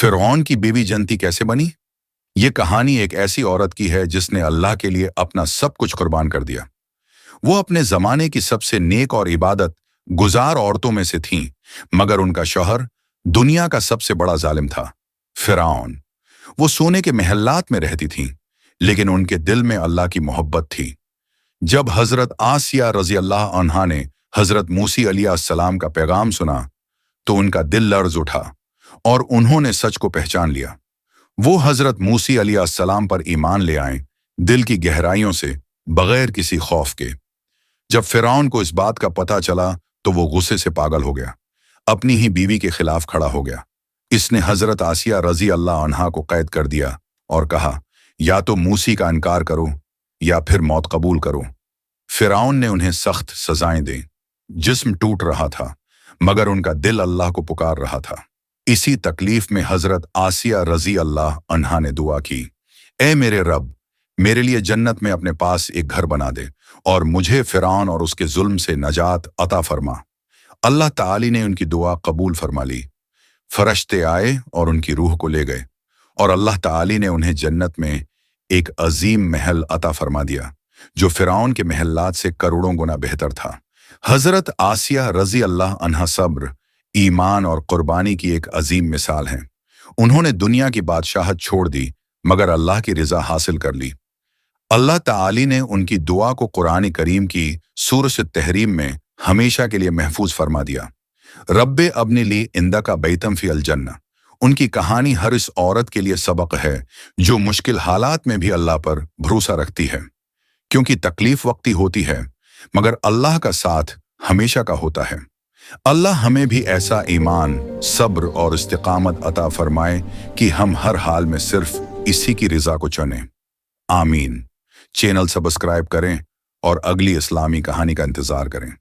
फिरौन की बीवी जन्नती कैसे बनी? ये कहानी एक ऐसी औरत की है जिसने अल्लाह के लिए अपना सब कुछ कुर्बान कर दिया। वो अपने जमाने की सबसे नेक और इबादत गुजार औरतों में से थीं, मगर उनका शौहर दुनिया का सबसे बड़ा जालिम था, फिरौन। वो सोने के महल्लात में रहती थीं, लेकिन उनके दिल में अल्लाह की मोहब्बत थी। जब हजरत आसिया रजी अल्लाह अन्हा ने हजरत मूसी अलैहिस्सलाम का पैगाम सुना, तो उनका दिल लर्ज उठा और उन्होंने सच को पहचान लिया। वो हजरत मूसी अलैहिस्सलाम पर ईमान ले आए, दिल की गहराइयों से, बगैर किसी खौफ के। जब फिरौन को इस बात का पता चला तो वो गुस्से से पागल हो गया, अपनी ही बीवी के खिलाफ खड़ा हो गया। इसने हजरत आसिया रजी अल्लाह अन्हा को कैद कर दिया और कहा, या तो मूसी का इनकार करो या फिर मौत कबूल करो। फिरौन ने उन्हें सख्त सजाएं दी। जिस्म टूट रहा था, मगर उनका दिल अल्लाह को पुकार रहा था। इसी तकलीफ में हजरत आसिया रजी अल्लाह अन्हा ने दुआ की, ए मेरे रब, मेरे लिए जन्नत में अपने पास एक घर बना दे और मुझे फिरौन और उसके जुल्म से नजात अता फरमा। अल्लाह ताली ने उनकी दुआ कबूल फरमा ली। फरिश्ते आए और उनकी रूह को ले गए और अल्लाह ताली ने उन्हें जन्नत में एक अजीम महल अता फरमा दिया, जो फिरौन के महल्लात से करोड़ों गुना बेहतर था। हजरत आसिया रजी अल्लाह अन्हा सब्र, ईमान और कुर्बानी की एक अजीम मिसाल हैं। उन्होंने दुनिया की बादशाहत छोड़ दी, मगर अल्लाह की रिजा हासिल कर ली। अल्लाह ताली ने उनकी दुआ को कुरान करीम की सूरत तहरीम में हमेशा के लिए महफूज फरमा दिया। रब्बे अब्नी ली इंदका बैतम फी अल जन्नह। उनकी कहानी हर इस औरत के लिए सबक है जो मुश्किल हालात में भी अल्लाह पर भरोसा रखती है, क्योंकि तकलीफ वक्ती होती है, मगर अल्लाह का साथ हमेशा का होता है। अल्लाह हमें भी ऐसा ईमान, सब्र और इस्तिकामत अता फरमाए कि हम हर हाल में सिर्फ इसी की रिजा को चुनें। आमीन। चैनल सब्सक्राइब करें और अगली इस्लामी कहानी का इंतजार करें।